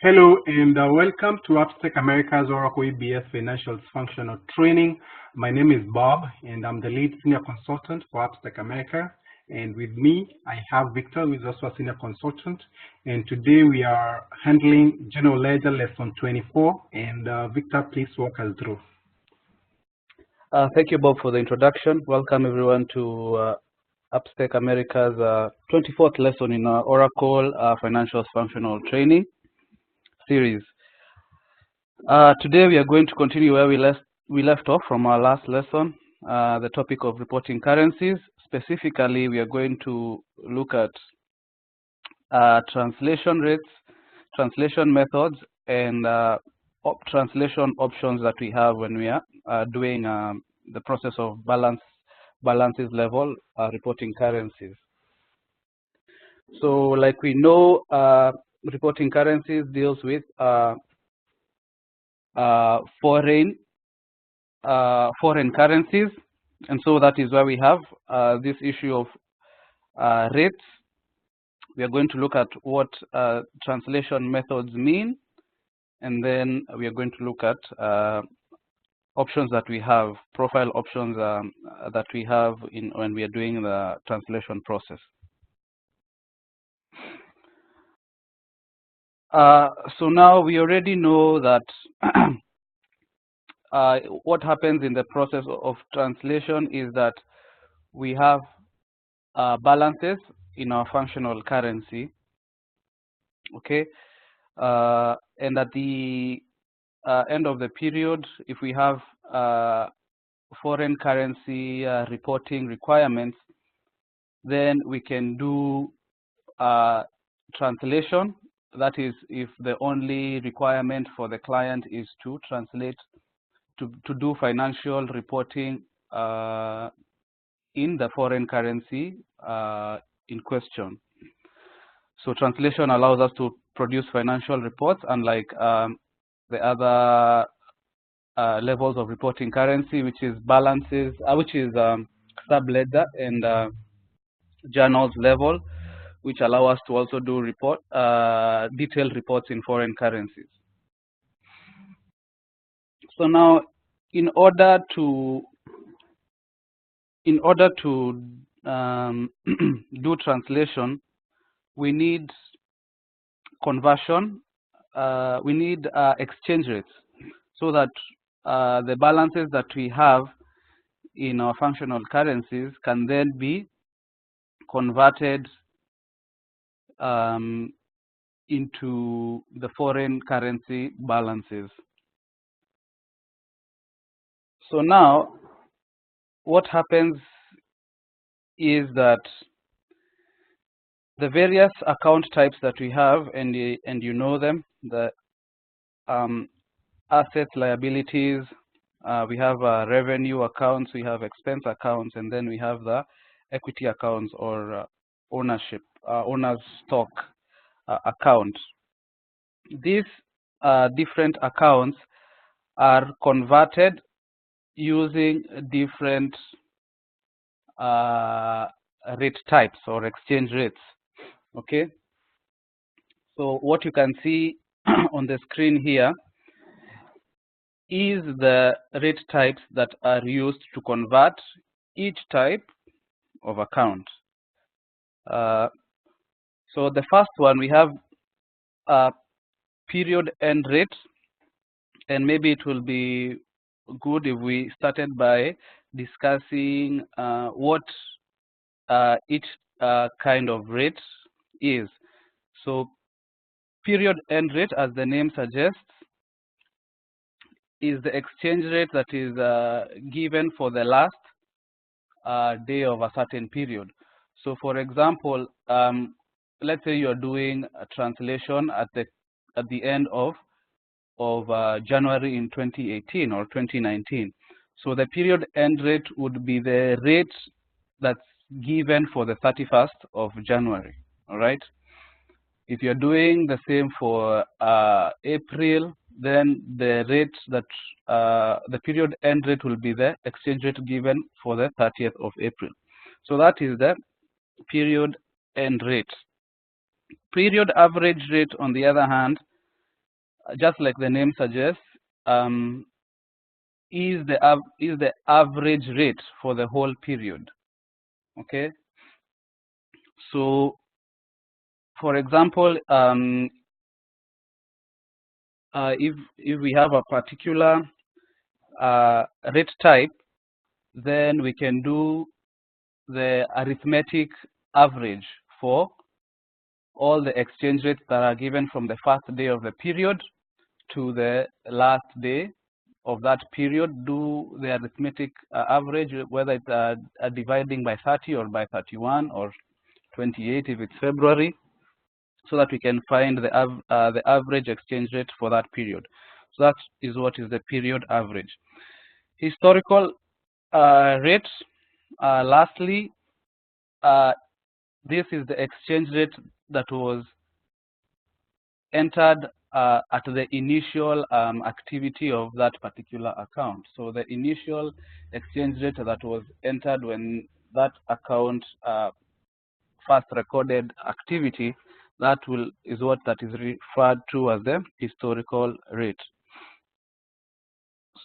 Hello and welcome to Upstack America's Oracle EBS Financials Functional Training. My name is Bob and I'm the lead senior consultant for Upstack America. And with me, I have Victor, who is also a senior consultant. And today we are handling General Ledger Lesson 24. And Victor, please walk us through. Thank you, Bob, for the introduction. Welcome, everyone, to Upstack America's 24th lesson in Oracle Financials Functional Training series. Today, we are going to continue where we left off from our last lesson, the topic of reporting currencies. Specifically, we are going to look at translation rates, translation methods, and translation options that we have when we are doing the process of balances level reporting currencies. So, like we know, reporting currencies deals with foreign currencies, and so that is why we have this issue of rates. We are going to look at what translation methods mean, and then we are going to look at options that we have, profile options that we have when we are doing the translation process. So now we already know that what happens in the process of translation is that we have balances in our functional currency, okay, and at the end of the period, if we have foreign currency reporting requirements, then we can do translation. That is, if the only requirement for the client is to translate, to do financial reporting in the foreign currency in question. So translation allows us to produce financial reports, unlike the other levels of reporting currency, which is balances, which is subledger and journals level, which allow us to also do detailed reports in foreign currencies. So now, in order to do translation, we need conversion. We need exchange rates, so that the balances that we have in our functional currencies can then be converted into the foreign currency balances. So now, what happens is that the various account types that we have, and you know them, the assets, liabilities, we have revenue accounts, we have expense accounts, and then we have the equity accounts or ownership, owner's stock account. These different accounts are converted using different rate types or exchange rates. Okay, so what you can see on the screen here is the rate types that are used to convert each type of account. So the first one, we have period end rate, and maybe it will be good if we started by discussing what each kind of rate is. So period end rate, as the name suggests, is the exchange rate that is given for the last day of a certain period. So for example, let's say you're doing a translation at the end of January in 2018 or 2019. So the period end rate would be the rate that's given for the 31st of January. All right. If you're doing the same for April, then the rate that the period end rate will be the exchange rate given for the 30th of April. So that is the period end rate. Period average rate, on the other hand, just like the name suggests, is the average rate for the whole period. Okay, so for example, if we have a particular rate type, then we can do the arithmetic average for all the exchange rates that are given from the first day of the period to the last day of that period. Do the arithmetic average, whether it's dividing by 30 or by 31 or 28 if it's February, so that we can find the average exchange rate for that period. So that is what is the period average. Historical rates, lastly, this is the exchange rate that was entered at the initial activity of that particular account. So the initial exchange rate that was entered when that account first recorded activity, is what that is referred to as the historical rate.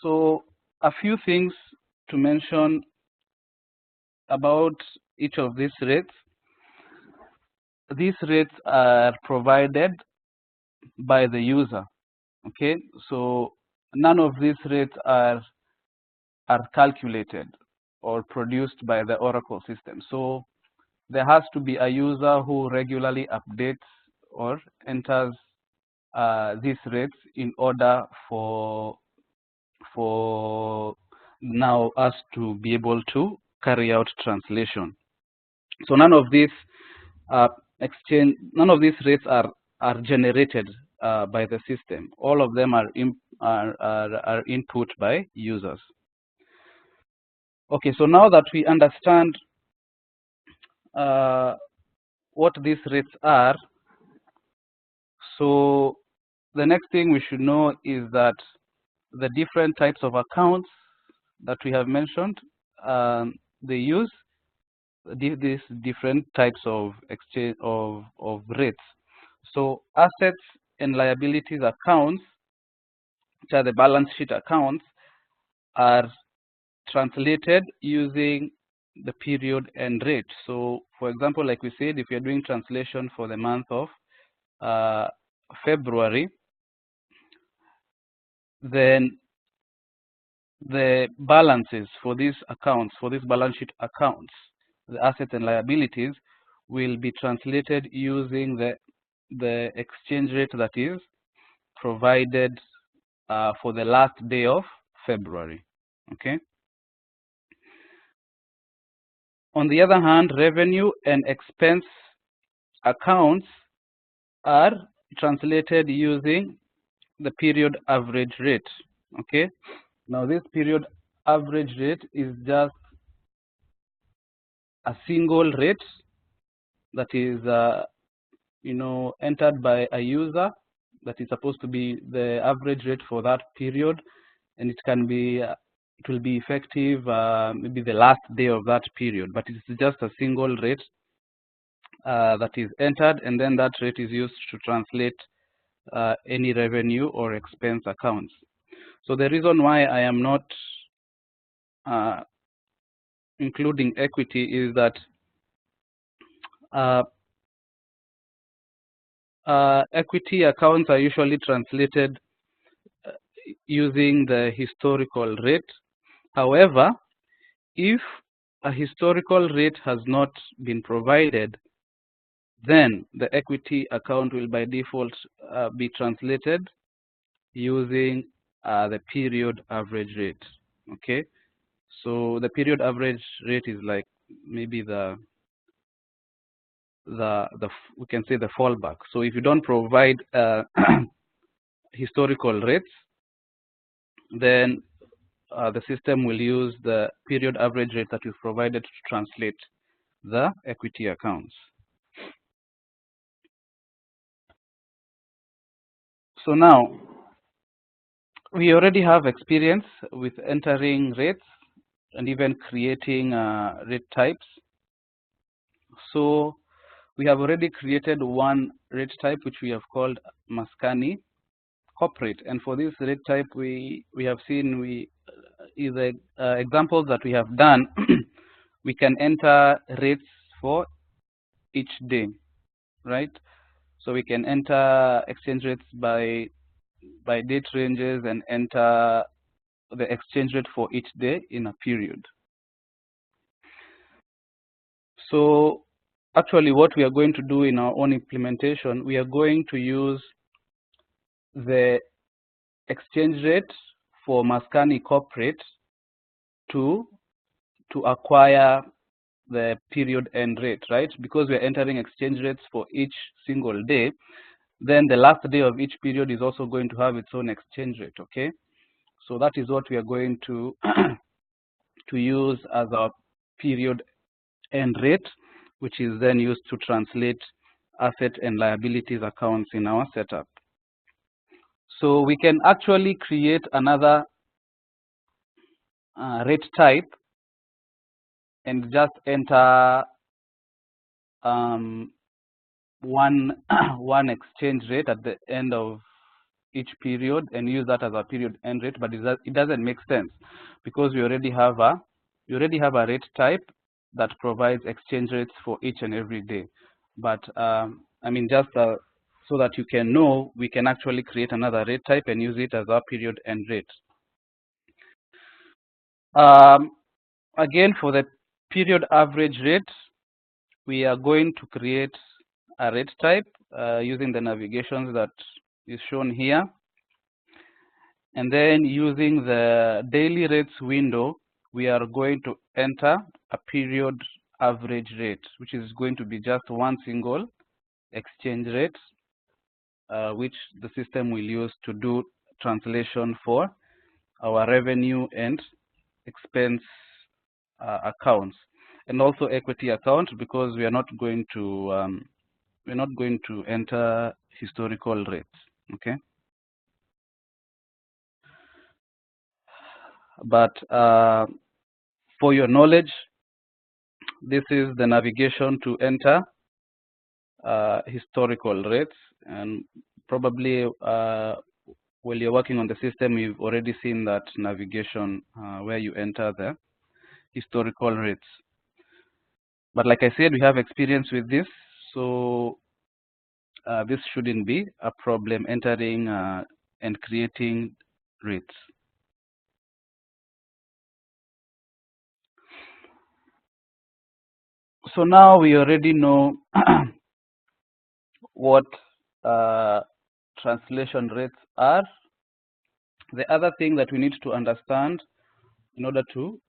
So a few things to mention about each of these rates. These rates are provided by the user. Okay, so none of these rates are calculated or produced by the Oracle system. So there has to be a user who regularly updates or enters these rates in order for now us to be able to carry out translation. So none of these rates are generated by the system. All of them are input by users. Okay, so now that we understand what these rates are, so the next thing we should know is that the different types of accounts that we have mentioned, they use these different types of exchange of rates. So assets and liabilities accounts, which are the balance sheet accounts, are translated using the period and rate. So for example, like we said, if you're doing translation for the month of February, then the balances for these accounts, for these balance sheet accounts, the assets and liabilities, will be translated using the exchange rate that is provided for the last day of February. Okay. On the other hand, revenue and expense accounts are translated using the period average rate. Okay. Now this period average rate is just a single rate that is entered by a user, that is supposed to be the average rate for that period, and it will be effective maybe the last day of that period, but it's just a single rate that is entered, and then that rate is used to translate any revenue or expense accounts. So the reason why I am not including equity is that equity accounts are usually translated using the historical rate. However, if a historical rate has not been provided, then the equity account will by default be translated using the period average rate. Okay, so the period average rate is like maybe we can say the fallback. So if you don't provide historical rates, then the system will use the period average rate that is provided to translate the equity accounts. So now we already have experience with entering rates and even creating rate types. So we have already created one rate type, which we have called Mascani corporate. And for this rate type, we have seen is examples that we have done. We can enter rates for each day, right? So we can enter exchange rates by date ranges and enter the exchange rate for each day in a period. So actually what we are going to do in our own implementation, we are going to use the exchange rate for Maskani corporate to acquire the period end rate, right? Because we're entering exchange rates for each single day, then the last day of each period is also going to have its own exchange rate, okay? So that is what we are going to to use as our period end rate, which is then used to translate asset and liabilities accounts in our setup. So we can actually create another rate type and just enter one exchange rate at the end of each period and use that as a period end rate, but it doesn't make sense because we already have a rate type that provides exchange rates for each and every day. But I mean, just so that you can know, we can actually create another rate type and use it as our period end rate. Again, for the period average rate, we are going to create a rate type using the navigations that is shown here. And then using the daily rates window, we are going to enter a period average rate, which is going to be just one single exchange rate, which the system will use to do translation for our revenue and expense accounts, and also equity accounts, because we are not going to enter historical rates, okay? But for your knowledge, this is the navigation to enter historical rates, and probably while you're working on the system, you've already seen that navigation where you enter the historical rates. But like I said, we have experience with this, so this shouldn't be a problem entering and creating rates. So now we already know what translation rates are. The other thing that we need to understand in order to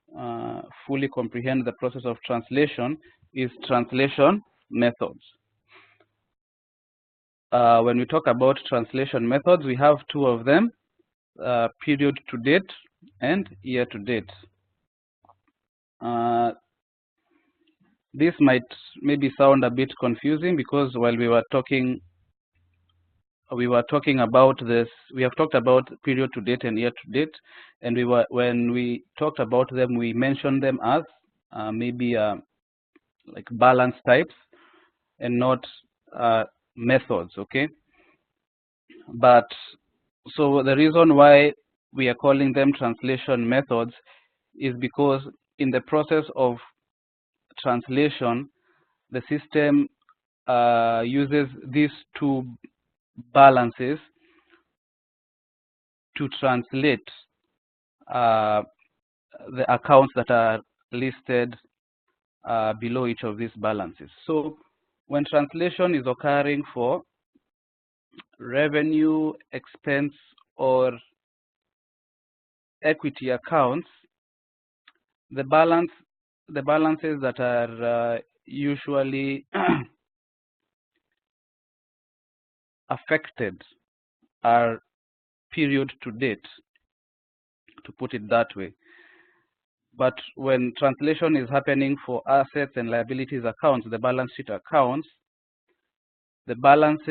fully comprehend the process of translation is translation methods. When we talk about translation methods, we have two of them, period to date and year to date. This might maybe sound a bit confusing because while we were talking about this, we have talked about period to date and year to date, and when we talked about them, we mentioned them as maybe like balance types and not methods, okay? But so the reason why we are calling them translation methods is because in the process of translation, the system uses these two balances to translate the accounts that are listed below each of these balances. So when translation is occurring for revenue, expense, or equity accounts, the balances that are usually affected are period to date, to put it that way. But when translation is happening for assets and liabilities accounts, the balance sheet accounts, the balance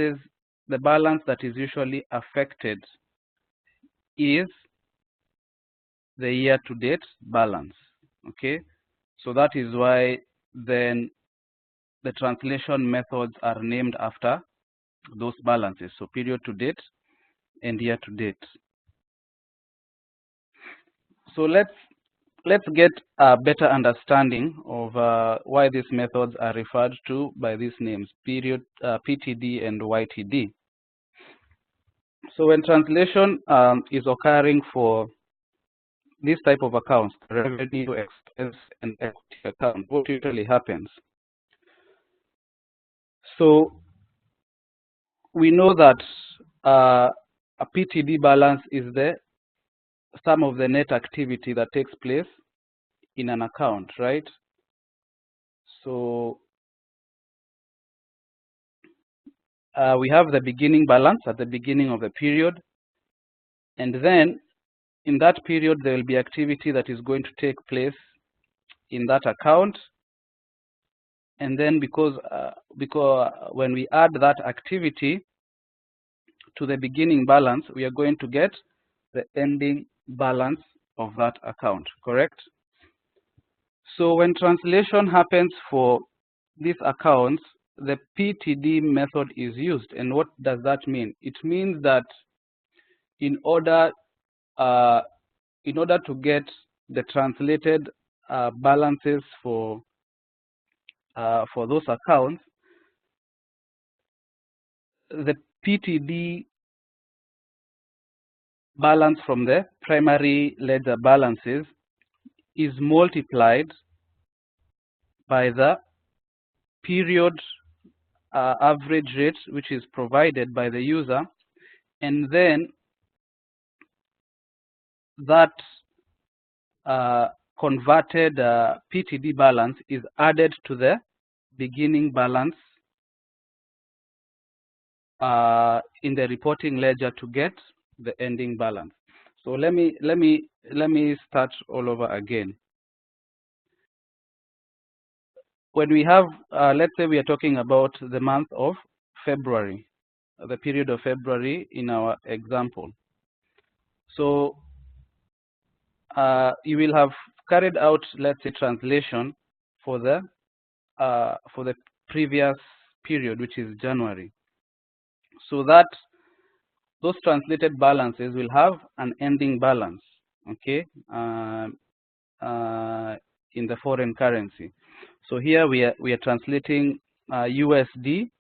that is usually affected is the year to date balance, okay? So that is why then the translation methods are named after those balances. So period to date and year to date. So let's get a better understanding of why these methods are referred to by these names, period, PTD and YTD. So when translation is occurring for this type of accounts, revenue, expense, and equity account, what usually happens? So we know that a PTD balance is the sum of the net activity that takes place in an account, right? So we have the beginning balance at the beginning of the period, and then in that period there will be activity that is going to take place in that account, and then because when we add that activity to the beginning balance, we are going to get the ending balance of that account, correct? So when translation happens for these accounts, the PTD method is used. And what does that mean? It means that in order to get the translated balances for those accounts, the PTD balance from the primary ledger balances is multiplied by the period average rate which is provided by the user, and then that converted PTD balance is added to the beginning balance in the reporting ledger to get the ending balance. So let me start all over again. When we have, let's say we are talking about the month of February, the period of February in our example. So you will have carried out, let's say, translation for the previous period, which is January. So that those translated balances will have an ending balance, okay, in the foreign currency. So here we are translating USD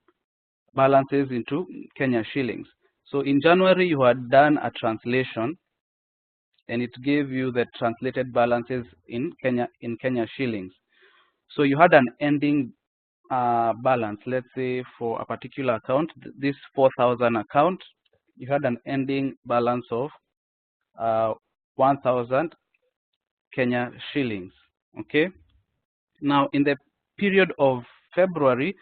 balances into Kenya shillings. So in January you had done a translation, and it gave you the translated balances in Kenya shillings. So you had an ending balance. Let's say for a particular account, this 4,000 account, you had an ending balance of 1,000 Kenya shillings. Okay. Now in the period of February,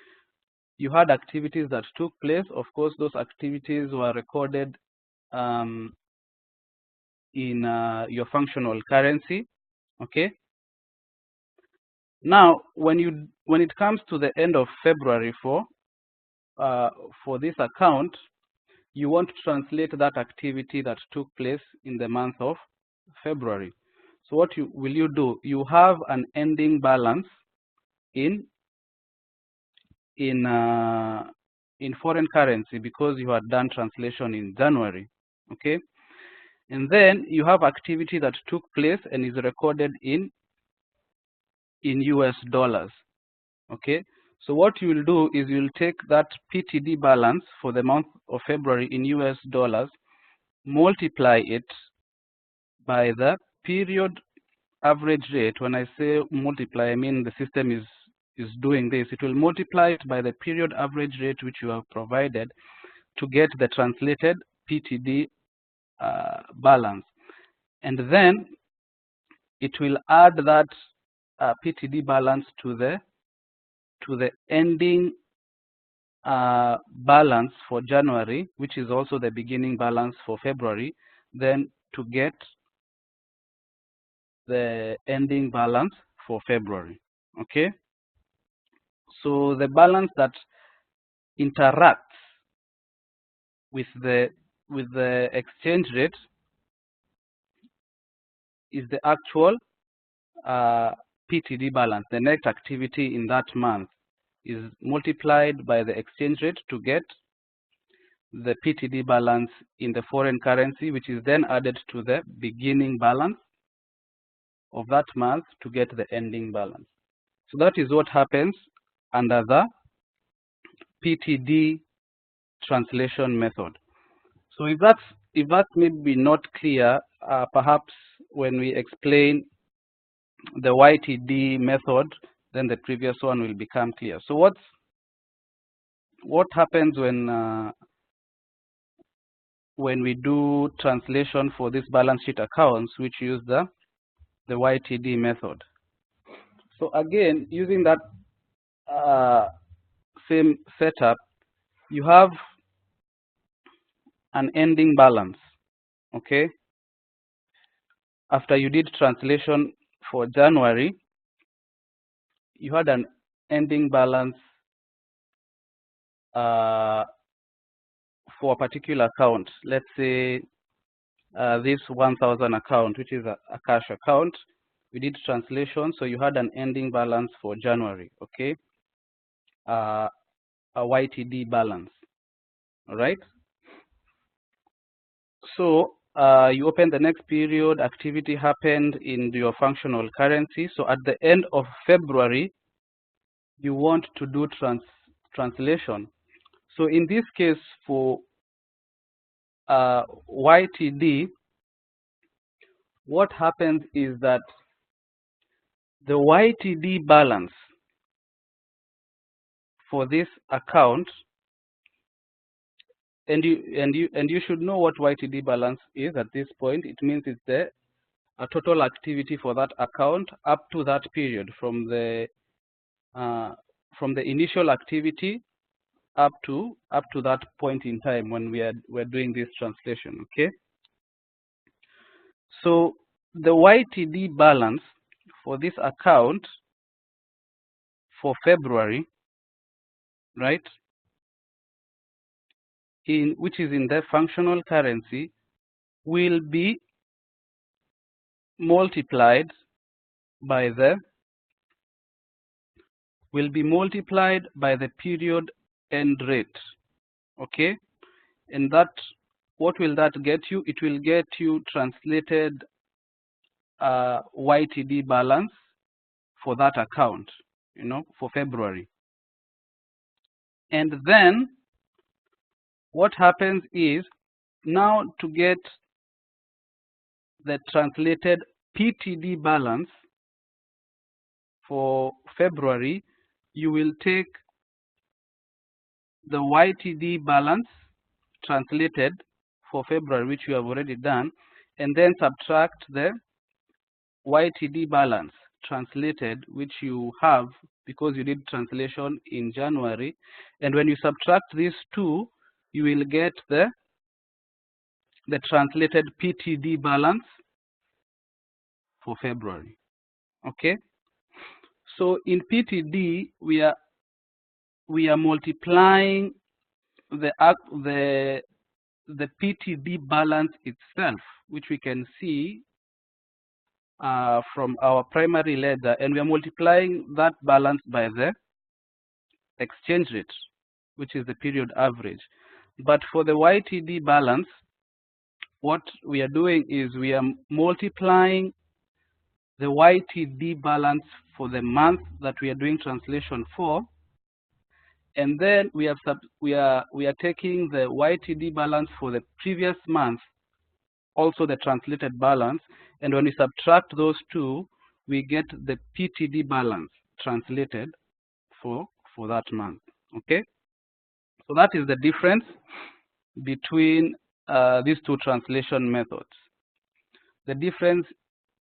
you had activities that took place. Of course, those activities were recorded in your functional currency. Okay. Now, when it comes to the end of February for this account, you want to translate that activity that took place in the month of February. So what will you do? You have an ending balance in foreign currency because you had done translation in January. Okay, and then you have activity that took place and is recorded in US dollars. Okay, so what you will do is you will take that PTD balance for the month of February in US dollars, multiply it by the period average rate. When I say multiply, I mean the system is doing this. It will multiply it by the period average rate which you have provided to get the translated PTD balance, and then it will add that PTD balance to the ending balance for January, which is also the beginning balance for February, then to get the ending balance for February. Okay, so the balance that interacts with the exchange rate is the actual PTD balance. The net activity in that month is multiplied by the exchange rate to get the PTD balance in the foreign currency, which is then added to the beginning balance of that month to get the ending balance. So that is what happens under the PTD translation method. So if that's maybe not clear, perhaps when we explain the YTD method, then the previous one will become clear. So what happens when we do translation for this balance sheet accounts, which use the YTD method? So again, using that same setup, you have an ending balance, okay? After you did translation for January, you had an ending balance for a particular account. Let's say this 1,000 account, which is a cash account. We did translation, so you had an ending balance for January, okay? A YTD balance, all right? So you open the next period, activity happened in your functional currency. So at the end of February, you want to do translation. So in this case, for YTD, what happens is that the YTD balance for this account, and you should know what YTD balance is at this point. It means it's the total activity for that account up to that period, from the initial activity up to that point in time when we're doing this translation, okay? So the YTD balance for this account for February, right, which is in the functional currency, will be multiplied by the period end rate, okay? And that, what will that get you? It will get you translated YTD balance for that account, you know, for February. And then what happens is, now to get the translated PTD balance for February, you will take the YTD balance translated for February, which you have already done, and then subtract the YTD balance translated, which you have because you did translation in January. And when you subtract these two, you will get the translated PTD balance for February, okay? So in PTD, we are multiplying the PTD balance itself, which we can see from our primary ledger, and we are multiplying that balance by the exchange rate, which is the period average. But for the YTD balance, what we are doing is we are multiplying the YTD balance for the month that we are doing translation for, and then we are taking the YTD balance for the previous month, also the translated balance, and when we subtract those two, we get the PTD balance translated for that month, okay? So that is the difference between these two translation methods. The difference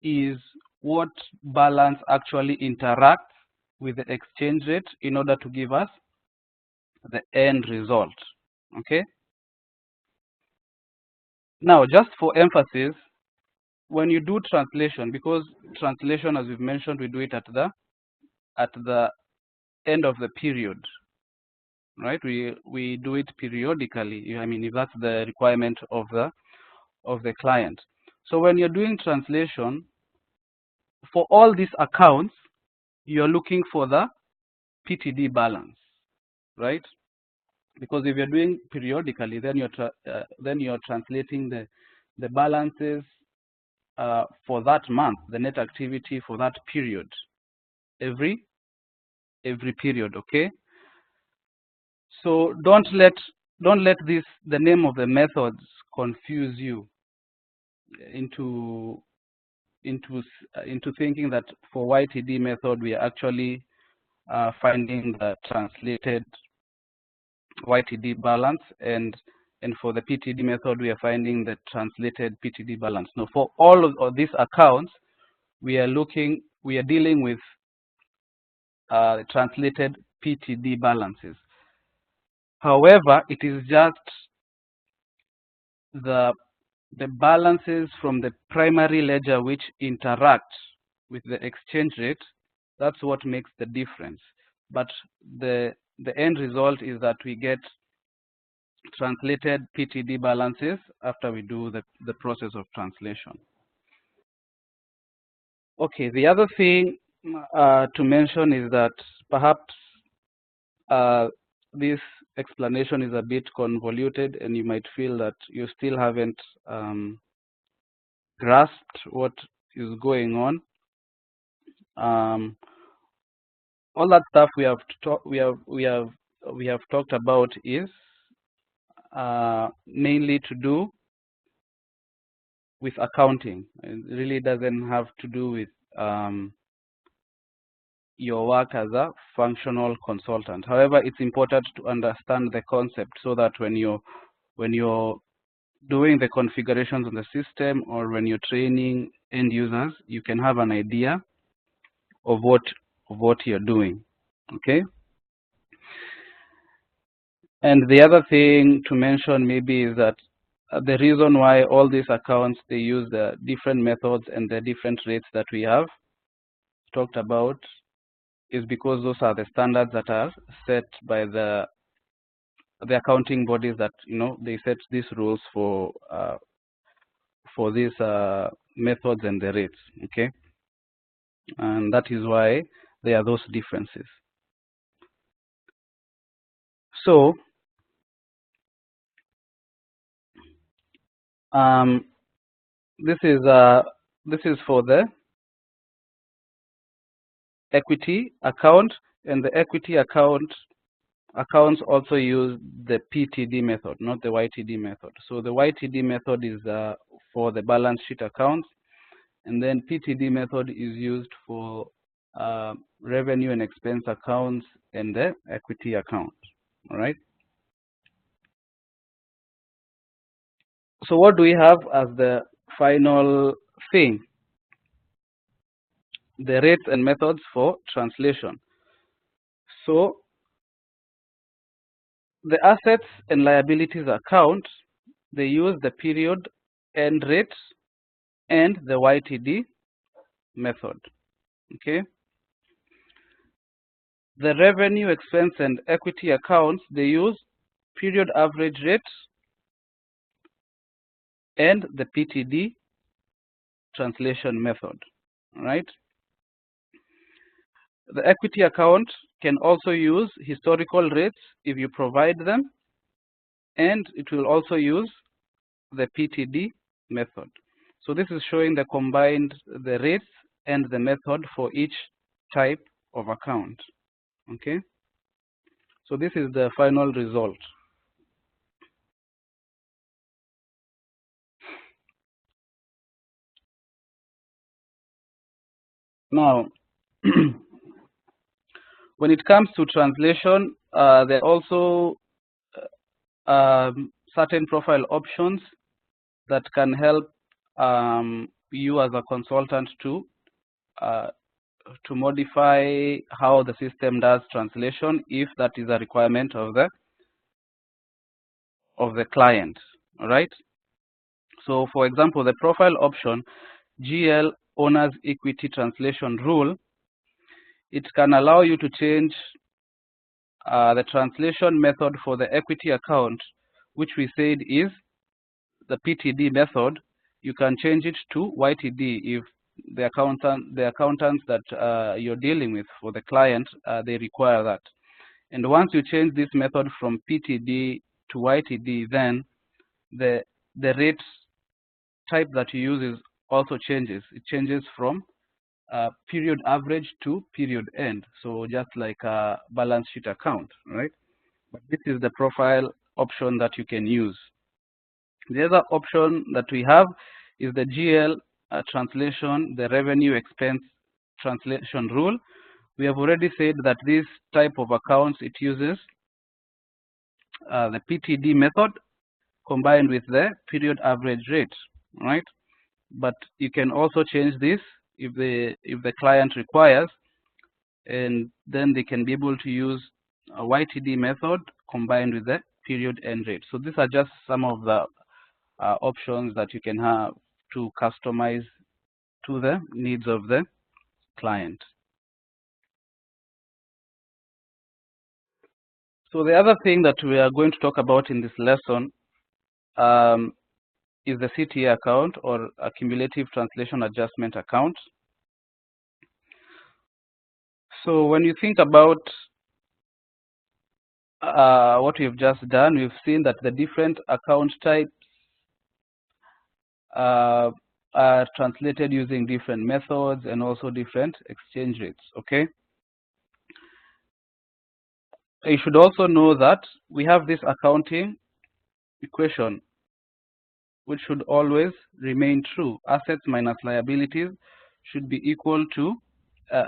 is what balance actually interacts with the exchange rate in order to give us the end result, okay? Now, just for emphasis, when you do translation, because translation, as we've mentioned, we do it at the end of the period, right? We do it periodically. I mean, if that's the requirement of the client. So when you're doing translation for all these accounts, you're looking for the PTD balance, right? Because if you're doing periodically, then you're translating the balances for that month, the net activity for that period, every period. Okay. So don't let the name of the methods confuse you into thinking that for YTD method we are actually finding the translated YTD balance, and for the PTD method we are finding the translated PTD balance. Now, for all of these accounts, we are dealing with translated PTD balances. However, it is just the balances from the primary ledger which interact with the exchange rate. That's what makes the difference. But the end result is that we get translated PTD balances after we do the process of translation. Okay, the other thing to mention is that perhaps this explanation is a bit convoluted, and you might feel that you still haven't grasped what is going on. All that stuff we have talked about is mainly to do with accounting. It really doesn't have to do with your work as a functional consultant. However, it's important to understand the concept so that when you're doing the configurations on the system, or when you're training end users, you can have an idea of what you're doing. Okay. And the other thing to mention maybe is that the reason why all these accounts, they use the different methods and the different rates that we have talked about, is because those are the standards that are set by the accounting bodies that, they set these rules for these methods and the rates. Okay. And that is why there are those differences. So this is for the equity account, and the equity accounts also use the PTD method, not the YTD method. So the YTD method is for the balance sheet accounts, and then PTD method is used for revenue and expense accounts and the equity account. All right. So what do we have as the final thing? The rates and methods for translation. So the assets and liabilities account, they use the period end rate and the YTD method. Okay. The revenue, expense, and equity accounts, they use period average rate and the PTD translation method. All right. The equity account can also use historical rates if you provide them, and it will also use the PTD method. So this is showing the combined the rates and the method for each type of account. Okay. So this is the final result. Now, when it comes to translation, there are also certain profile options that can help you as a consultant to modify how the system does translation, if that is a requirement of the client. All right. So, for example, the profile option, GL Owner's Equity Translation Rule, it can allow you to change the translation method for the equity account, which we said is the PTD method. You can change it to YTD if the accountants that you're dealing with for the client, they require that. And once you change this method from PTD to YTD, then the rate type that you use is also changes. It changes from period average to period end. So just like a balance sheet account, right? But this is the profile option that you can use. The other option that we have is the GL translation, the revenue expense translation rule. We have already said that this type of accounts, it uses the PTD method combined with the period average rate, right? But you can also change this if the client requires, and then they can be able to use a YTD method combined with the period end rate. So these are just some of the options that you can have to customize to the needs of the client. So the other thing that we are going to talk about in this lesson is the CTA account, or a cumulative translation adjustment account. So when you think about what we've just done, we've seen that the different account types are translated using different methods and also different exchange rates, okay? You should also know that we have this accounting equation which should always remain true. Assets minus liabilities should be equal to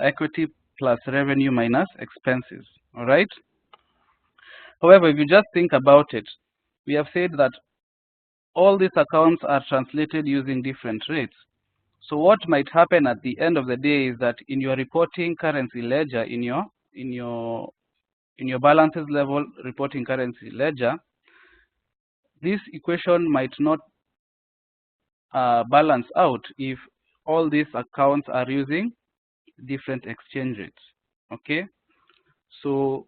equity plus revenue minus expenses, all right? However, if you just think about it, we have said that all these accounts are translated using different rates. So what might happen at the end of the day is that in your reporting currency ledger, in your balances level reporting currency ledger, this equation might not balance out if all these accounts are using different exchange rates. Okay, so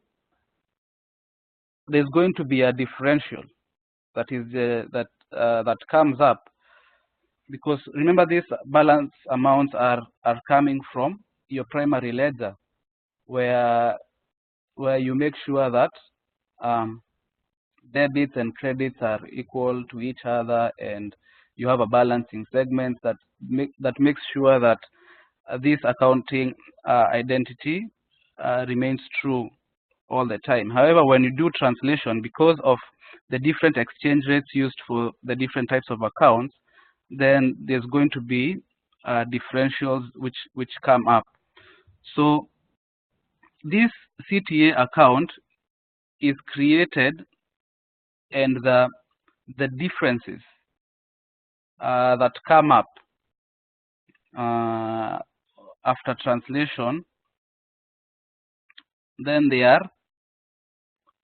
there's going to be a differential that is that comes up, because remember, these balance amounts are coming from your primary ledger, where you make sure that debits and credits are equal to each other, and you have a balancing segment that makes sure that this accounting identity remains true all the time. However, when you do translation, because of the different exchange rates used for the different types of accounts, then there's going to be differentials which come up. So this CTA account is created, and the differences that come up after translation, then they are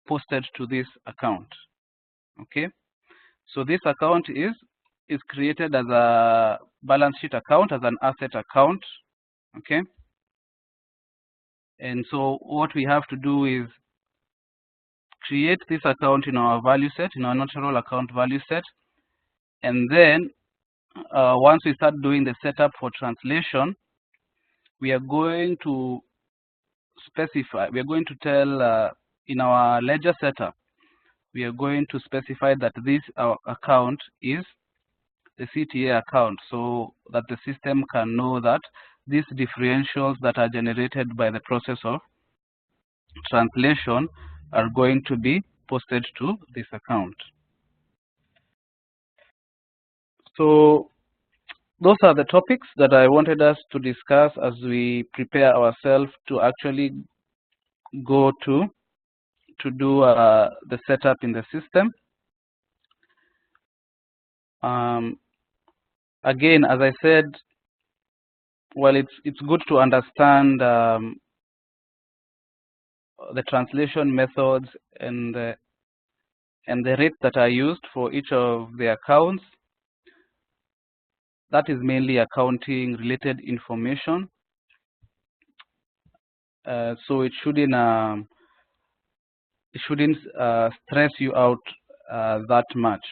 posted to this account. Okay, so this account is created as a balance sheet account, as an asset account. Okay, and so what we have to do is create this account in our value set, in our natural account value set, and then once we start doing the setup for translation, we are going to specify, we are going to tell in our ledger setup, we are going to specify that this account is the CTA account, so that the system can know that these differentials that are generated by the process of translation are going to be posted to this account. So those are the topics that I wanted us to discuss as we prepare ourselves to actually go to do the setup in the system. Again, as I said, well, it's good to understand the translation methods and the rates that are used for each of the accounts. That is mainly accounting related information. So it shouldn't stress you out that much,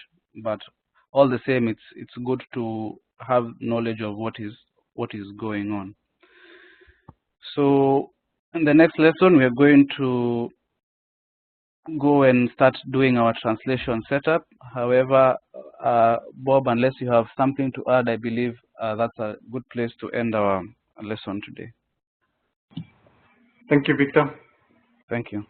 but all the same, it's good to have knowledge of what is going on. So in the next lesson, we are going to go and start doing our translation setup. However, Bob, unless you have something to add, I believe that's a good place to end our lesson today. Thank you, Victor. Thank you.